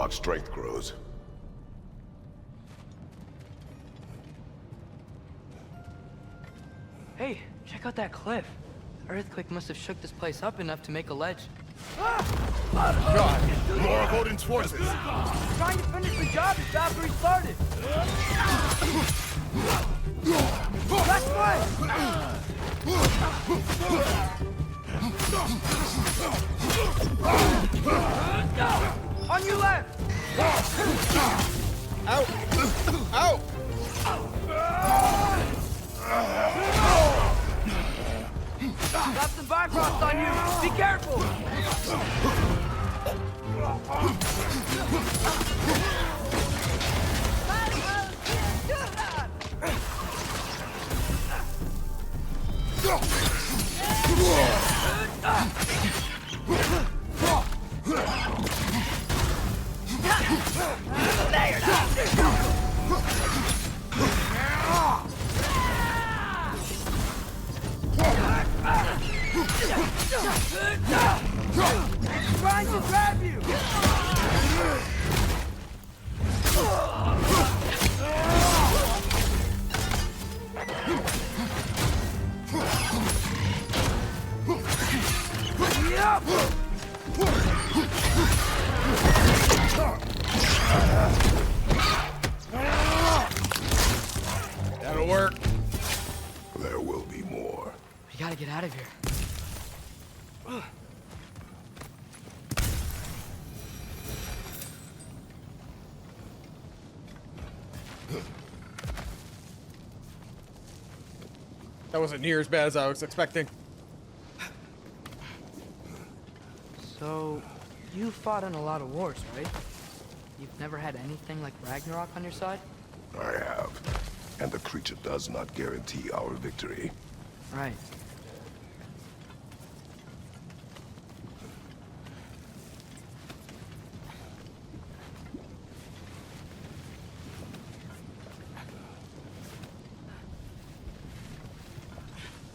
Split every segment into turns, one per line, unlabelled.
Ragnarok strength grows.
Hey, check out that cliff. The earthquake must have shook this place up enough to make a ledge.
God! More of Odin's forces!
Trying to finish the job just after he started. Left way! On your left!
Ow! Ow!
Got some Bifrost on you! Be careful! Trying to grab you!
That'll work.
There will be more.
We gotta get out of here.
That wasn't near as bad as I was expecting.
So, you fought in a lot of wars, right? You've never had anything like Ragnarok on your side?
I have. And the creature does not guarantee our victory.
Right.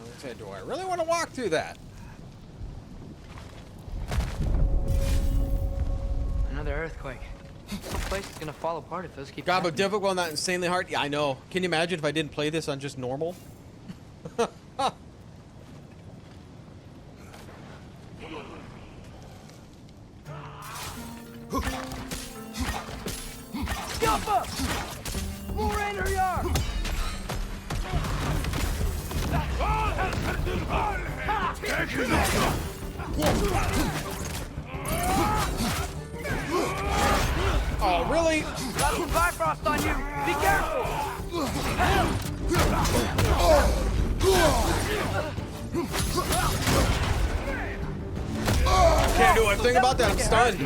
I said, do I really want to walk through that?
Another earthquake. This place is gonna fall apart if those keep
God, but
happening.
difficult, not insanely hard. Yeah, I know. Can you imagine if I didn't play this on just normal?
Jump up! War Ragnarök!
Oh, really?
Got some Bifrost on you! Be careful!
Can't do a thing about that. I'm stunned.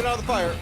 Get out of the fire.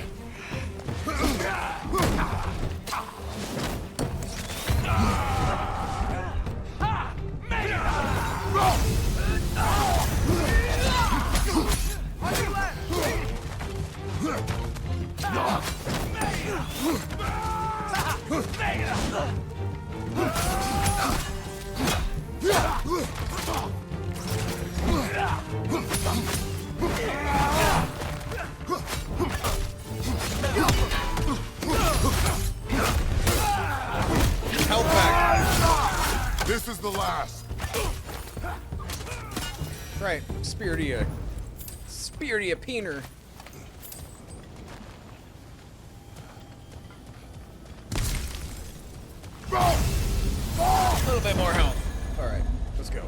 Health back.
This is the last.
Right, Spiritia Peener. A little bit more health. All right, let's go.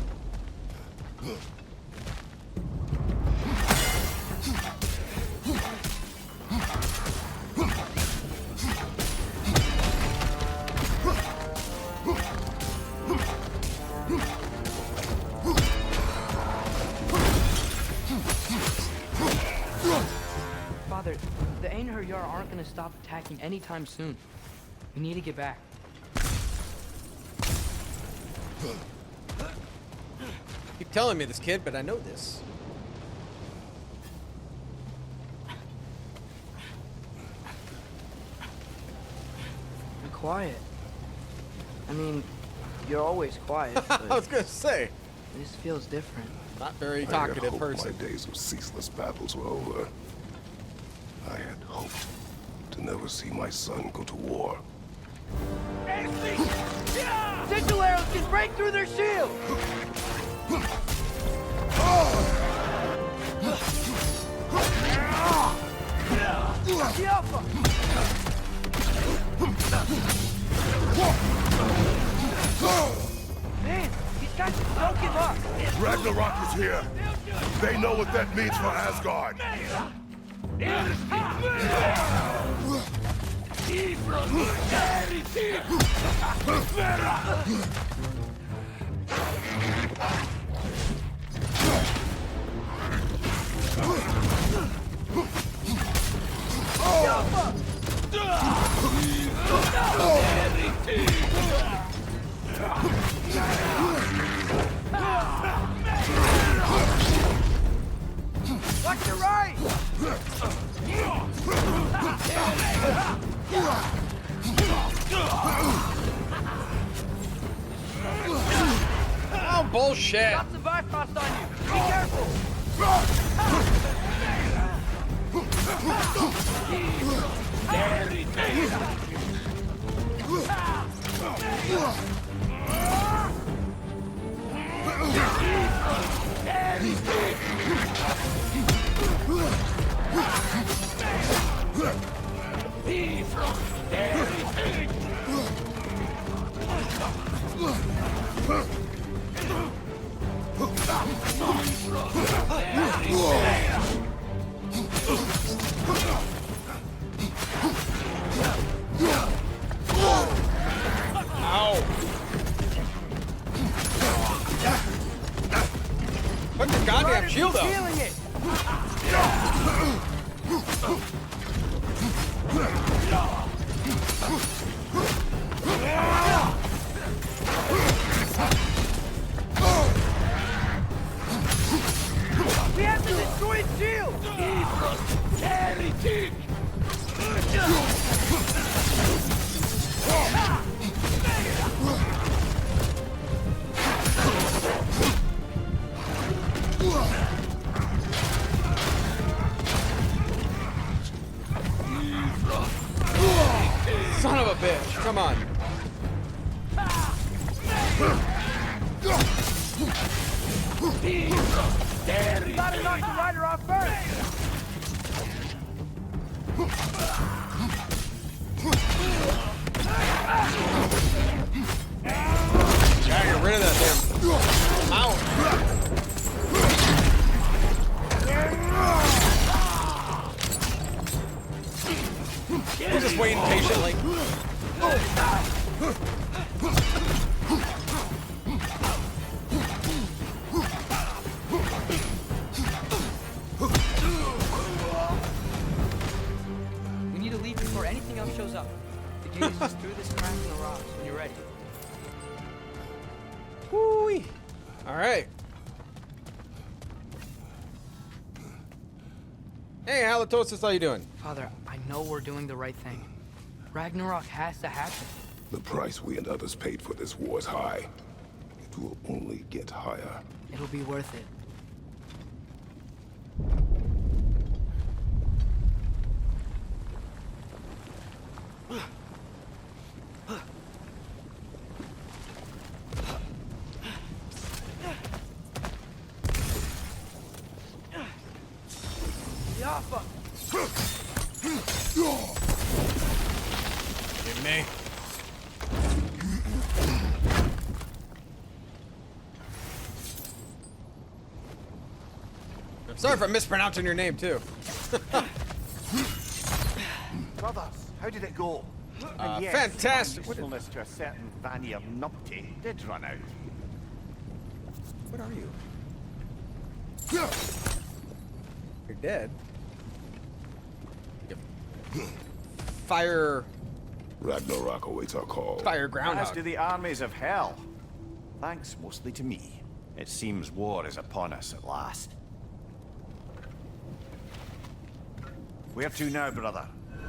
Father, the Einherjar aren't gonna stop attacking anytime soon. We need to get back.
Keep telling me this, kid, but I know this.
Be quiet. I mean, you're always quiet,
I
but
was gonna say,
this feels different.
not very
I had
talkative
hoped
person.
my days of ceaseless battles were over. I had hoped to never see my son go to war.
Sigil arrows can break through their shield! The Alpha! Man, these guys just don't give up.
Ragnarok is here. They know what that means for Asgard.
Watch your right!
Oh, bullshit!
Lots of Bifrost on you! Be careful!
Ow! Put your goddamn shield up!
Feeling it! We have to destroy his shield!
Son of a bitch! Come on!
Gotta knock the rider off first!
Gotta get rid of that damn mount. He's just waiting patiently.
We need to leave before anything else shows up. The gate is just through this crack in the rocks when you're ready.
Woo-wee. All right. Hey, Halitosis, how you doing?
Father, I know we're doing the right thing. Ragnarok has to happen.
The price we and others paid for this war is high. It will only get higher.
It'll be worth it. The Alpha!
Give me. I'm sorry if I'm mispronouncing your name too.
Brothers, how did it go? And yes,
fantastic.
my usefulness to a certain Vanir numpty did run out.
What are you? You're dead. Fire
Ragnarok awaits our call.
Fire
As
groundhog.
do the armies of hell. Thanks mostly to me. It seems war is upon us at last. Where to now, brother?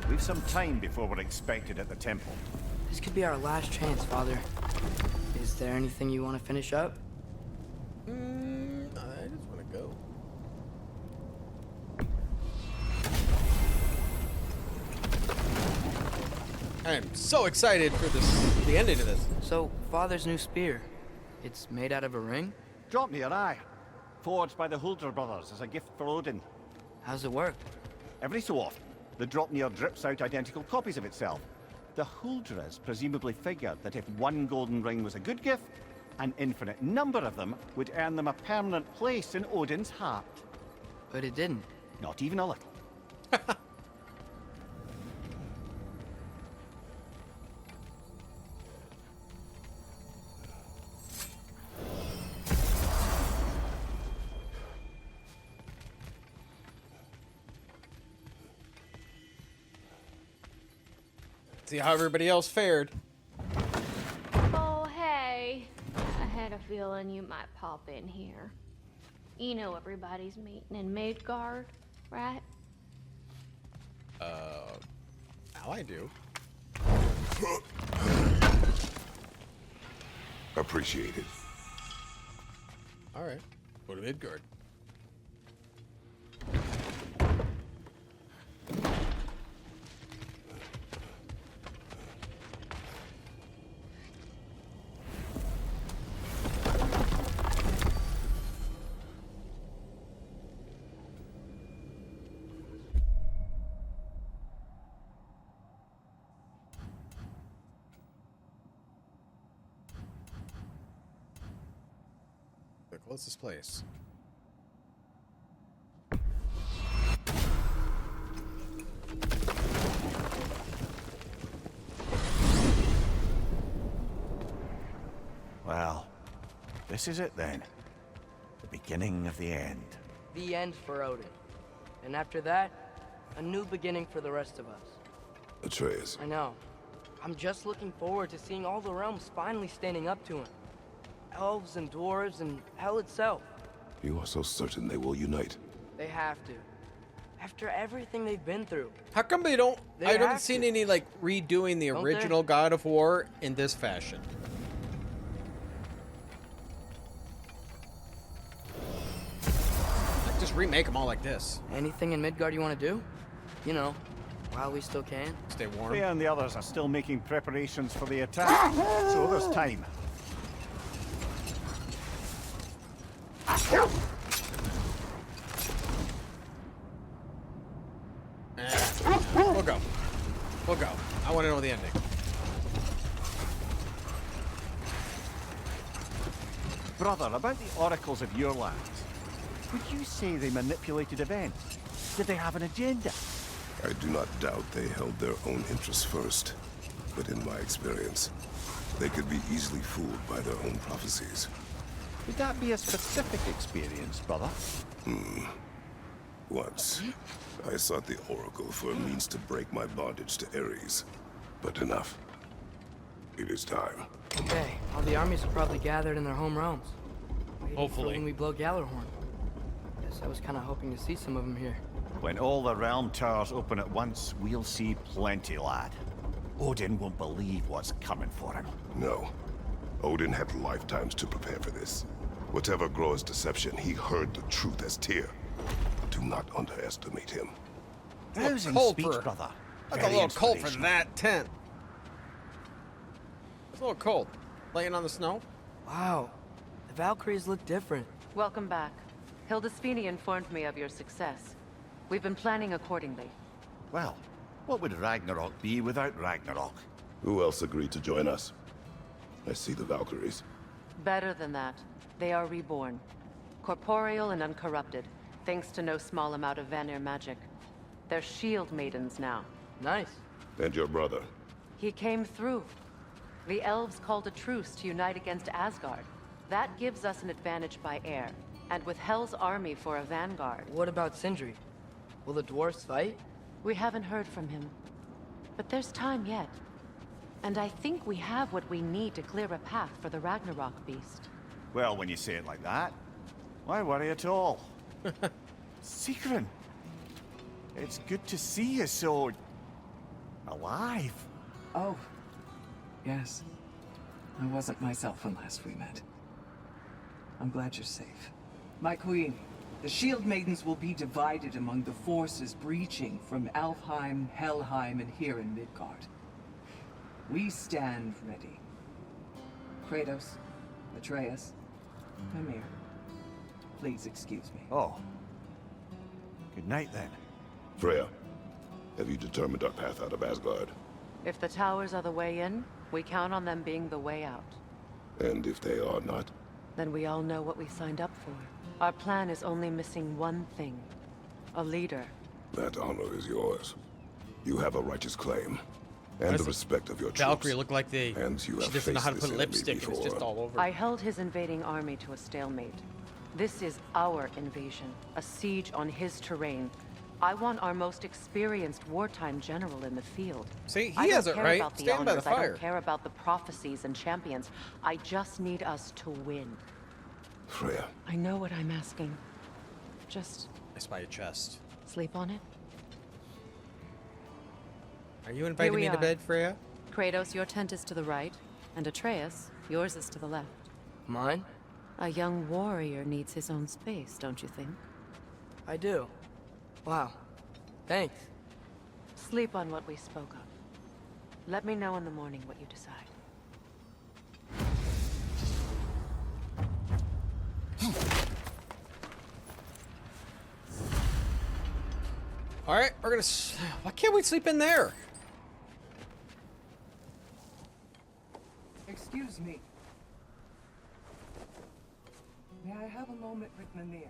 We've some time before we're expected at the temple.
This could be our last chance, Father. Is there anything you want to finish up?
I just want to go. I am so excited for the ending of this.
So, Father's new spear. It's made out of a ring?
Drop me an eye. Forged by the Huldra brothers as a gift for Odin.
How's it work?
Every so often, the Dropnir drips out identical copies of itself. The Huldras presumably figured that if one golden ring was a good gift, an infinite number of them would earn them a permanent place in Odin's heart.
But it didn't.
Not even a little.
See how everybody else fared.
Oh, hey. I had a feeling you might pop in here. You know everybody's meeting in Midgard, right?
Now I do.
Appreciate it.
All right. Go to Midgard. The closest place.
Well, this is it then. The beginning of the end.
The end for Odin. And after that, a new beginning for the rest of us.
Atreus,
I know. I'm just looking forward to seeing all the realms finally standing up to him. Elves and dwarves and hell itself.
you are so certain they will unite.
They have to. After everything they've been through.
How come they don't?
They
I haven't
have
seen
to.
any like redoing the
Don't they?
original God of War in this fashion. Like, just remake them all like this.
Anything in Midgard you want to do? You know, while we still can.
Stay warm.
Freya and the others are still making preparations for the attack, so there's time.
We'll go. We'll go. I want to know the ending.
Brother, about the oracles of your lands, would you say they manipulated events? Did they have an agenda?
I do not doubt they held their own interests first. But in my experience, they could be easily fooled by their own prophecies.
Would that be a specific experience, brother?
Once, I sought the Oracle for a means to break my bondage to Ares. But enough. It is time.
Okay, all the armies are probably gathered in their home realms. Waiting for
Hopefully.
when we blow Gallarhorn. Guess I was kind of hoping to see some of them here.
When all the realm towers open at once, we'll see plenty, lad. Odin won't believe what's coming for him.
No. Odin had lifetimes to prepare for this. Whatever Groa's deception, he heard the truth as Tyr. Do not underestimate him.
Rousing
cold
speech,
for-
brother.
That's
Very
a little cold for
inspirational.
that tent. It's a little cold. Laying on the snow.
Wow, the Valkyries look different.
Welcome back. Hildesfini informed me of your success. We've been planning accordingly.
Well, what would Ragnarok be without Ragnarok?
Who else agreed to join us? I see the Valkyries.
Better than that, they are reborn. Corporeal and uncorrupted, thanks to no small amount of Vanir magic. They're shield maidens now.
Nice.
And your brother.
He came through. The elves called a truce to unite against Asgard. That gives us an advantage by air, and with Hell's army for a vanguard.
What about Sindri? Will the dwarves fight?
We haven't heard from him. But there's time yet. And I think we have what we need to clear a path for the Ragnarok beast.
Well, when you say it like that, why worry at all? Sigrun, it's good to see you so... alive.
Oh, yes. I wasn't myself when last we met. I'm glad you're safe. My queen, the Shield Maidens will be divided among the forces breaching from Alfheim, Helheim, and here in Midgard. We stand ready. Kratos, Atreus, Mimir, please excuse me.
Oh. Good night, then.
Freya, have you determined our path out of Asgard?
If the towers are the way in, we count on them being the way out.
And if they are not?
Then we all know what we signed up for. Our plan is only missing one thing. A leader.
That honor is yours. You have a righteous claim. And the respect of your troops.
Valkyrie looked like
And you
she
have
doesn't know how to
faced
put
this
lipstick
enemy
and it's just
before.
all over.
I held his invading army to a stalemate. This is our invasion, a siege on his terrain. I want our most experienced wartime general in the field.
See,
I
he
don't
has it
care
right.
about the
Stand by the
honors, I
fire.
don't care about the prophecies and champions. I just need us to win.
Freya,
I know what I'm asking. Just
I spy a chest.
sleep on it.
Are you inviting
we
me to
are.
bed, Freya?
Kratos, your tent is to the right, and Atreus, yours is to the left.
Mine?
A young warrior needs his own space, don't you think?
I do. Wow. Thanks.
Sleep on what we spoke of. Let me know in the morning what you decide.
All right, we're gonna. Why can't we sleep in there?
Excuse me. May I have a moment with Mimir?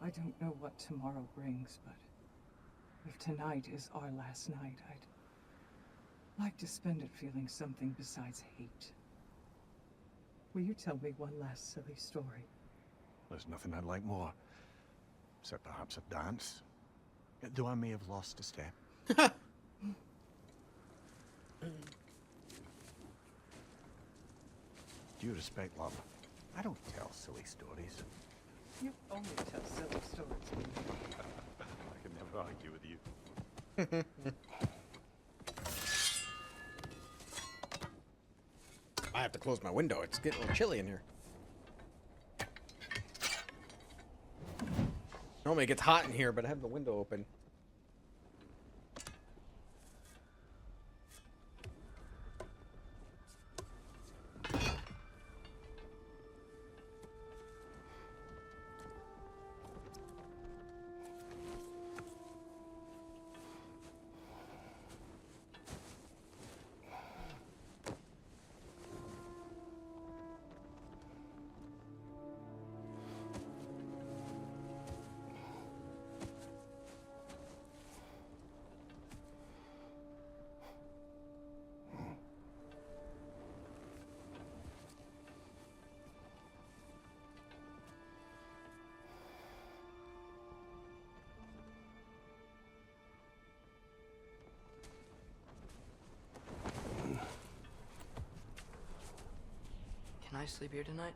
I don't know what tomorrow brings, but if tonight is our last night, I'd like to spend it feeling something besides hate. Will you tell me one last silly story?
There's nothing I'd like more. Except perhaps a dance. Though I may have lost a step. Due respect, love, I don't tell silly stories.
You only tell silly stories.
I can never argue with you.
I have to close my window. It's getting a little chilly in here. Normally it gets hot in here, but I have the window open.
Can I sleep here tonight?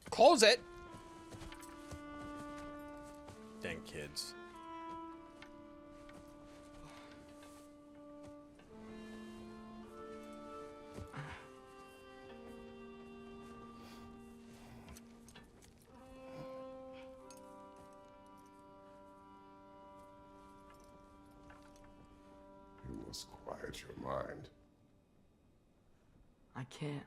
Close it! Dang kids.
you must quiet your mind.
I can't.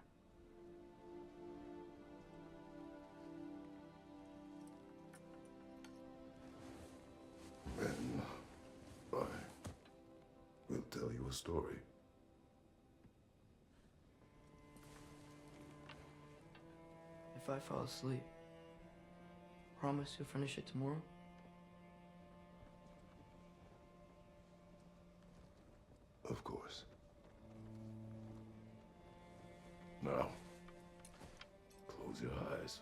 Then I will tell you a story.
If I fall asleep, promise you'll finish it tomorrow?
Of course. Now, close your eyes.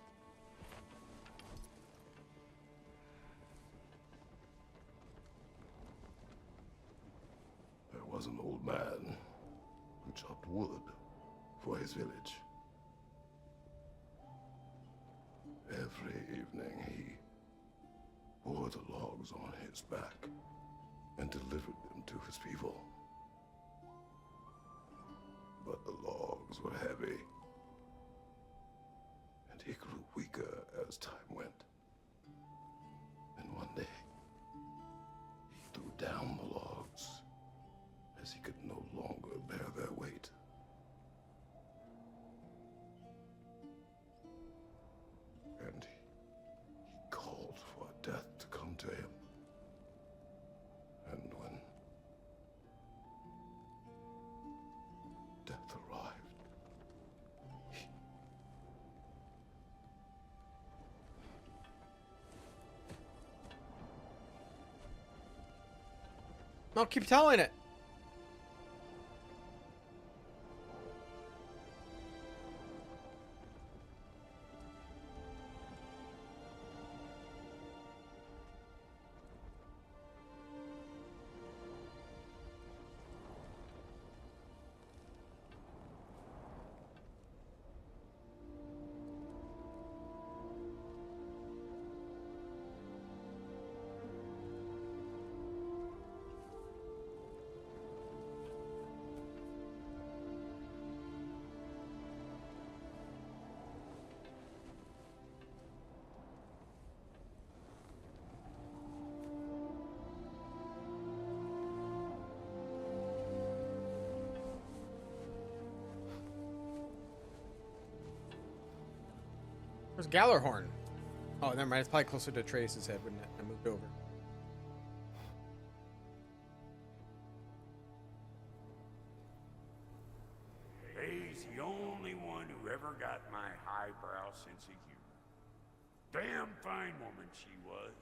There was an old man who chopped wood for his village. Every evening he bore the logs on his back and delivered them to his people. But the logs were heavy, and he grew weaker as time went. And one day, he threw down the logs as he could no longer bear their weight. And he called for death to come to him. And when death arrived,
No, keep telling it. Where's Gallarhorn? Oh, never mind. It's probably closer to Atreus' head, wouldn't it? I moved over.
He's the only one who ever got my highbrow sense of humor. Damn fine woman she was.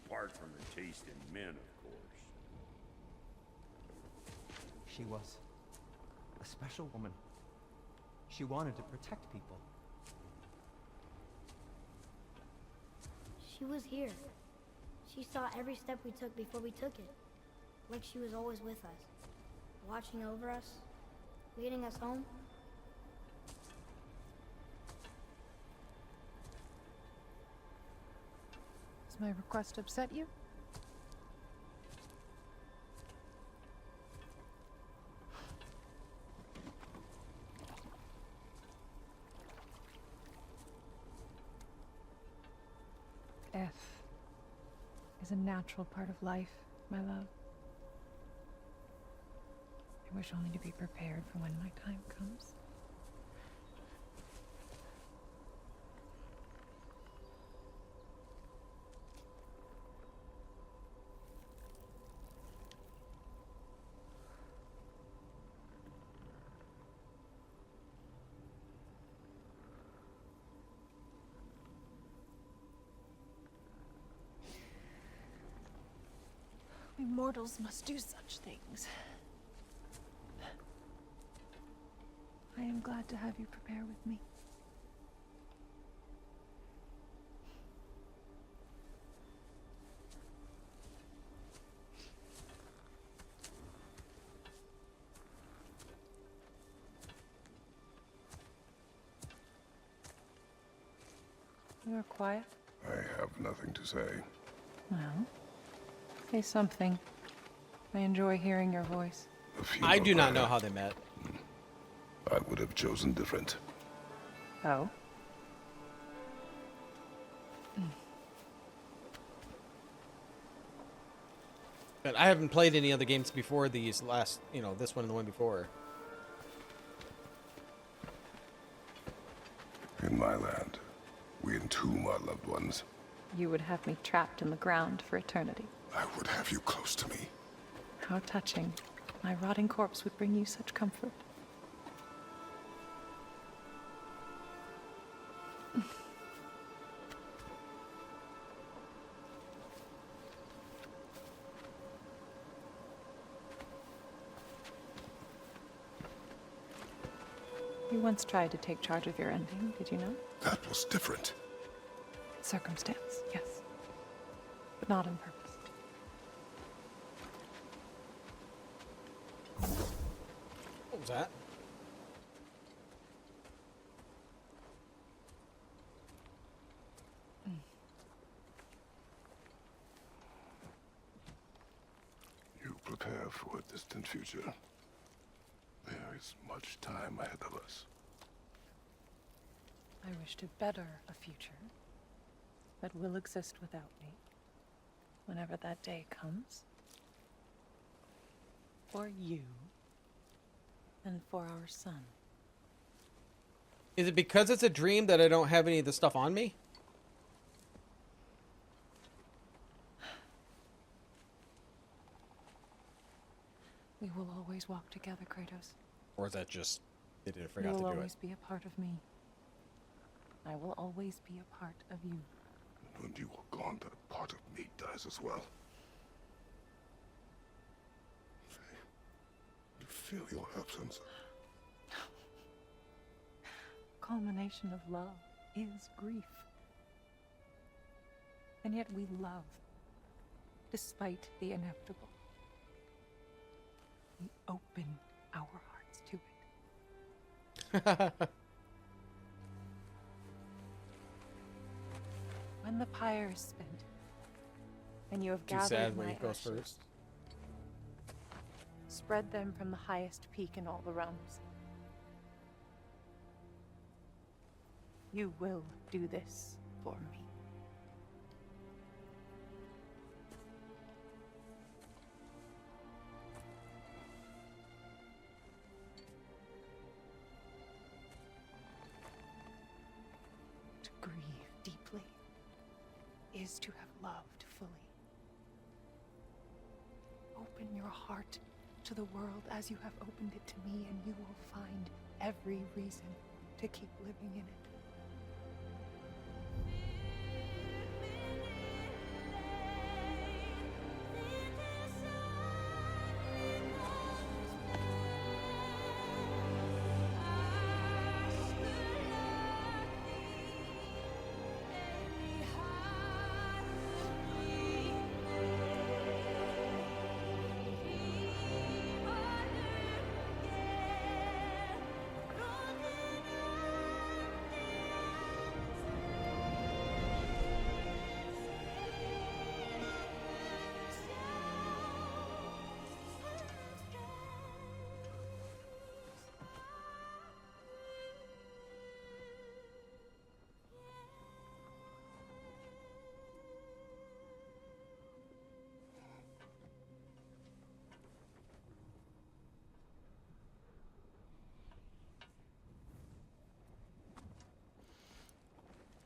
Apart from her taste in men, of course.
She was a special woman. She wanted to protect people.
She was here. She saw every step we took before we took it. Like she was always with us. Watching over us. Leading us home.
Does my request upset you? Death is a natural part of life, my love. I wish only to be prepared for when my time comes. We mortals must do such things. I am glad to have you prepare with me. You are quiet.
I have nothing to say.
Well, say something. I enjoy hearing your voice.
I do not know how they met.
I would have chosen different.
Oh?
But I haven't played any other games before these last, this one and the one before.
In my land, we entomb our loved ones.
You would have me trapped in the ground for eternity.
I would have you close to me.
How touching. My rotting corpse would bring you such comfort. You once tried to take charge of your ending, did you not?
That was different.
Circumstance, yes. But not on purpose.
What was that?
You prepare for a distant future. There is much time ahead of us.
I wish to better a future that will exist without me, whenever that day comes. For you, and for our son.
Is it because it's a dream that I don't have any of the stuff on me?
We will always walk together, Kratos.
Or is that just they didn't
You
forget to
will
do
always
it?
be a part of me. I will always be a part of you.
And when you are gone, that part of me dies as well. You feel your absence.
Culmination of love is grief. And yet we love, despite the inevitable. We open our hearts to it. When the pyre is spent, and you have
Too
gathered
sad when
my
it goes
ashes,
first.
spread them from the highest peak in all the realms. You will do this for me. To grieve deeply is to have loved fully. Open your heart to the world as you have opened it to me, and you will find every reason to keep living in it.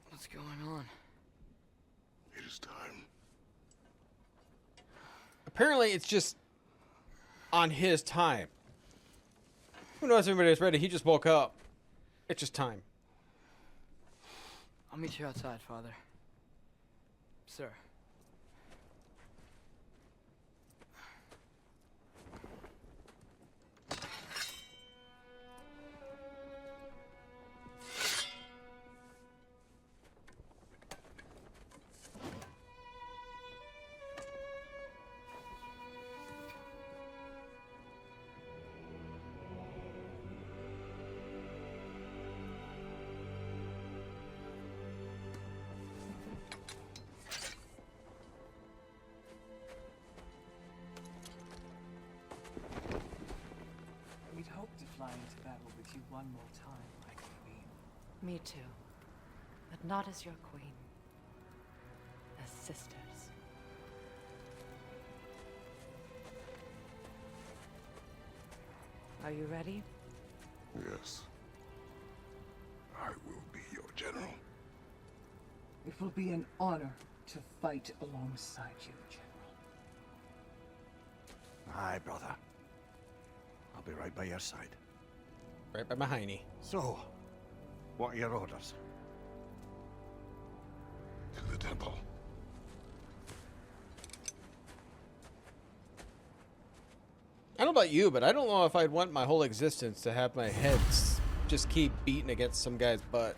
What's going on?
It is time.
Apparently, it's just on his time. Who knows if everybody's ready? He just woke up. It's just time.
I'll meet you outside, Father. Sir.
We'd hoped to fly into battle with you one more time, my queen.
Me too. But not as your queen. As sisters. Are you ready?
Yes. I will be your general.
It will be an honor to fight alongside you, General.
Aye, brother. I'll be right by your side.
Right by my hiney.
So, what are your orders?
To the temple.
I don't know about you, but I don't know if I'd want my whole existence to have my head just keep beating against some guy's butt.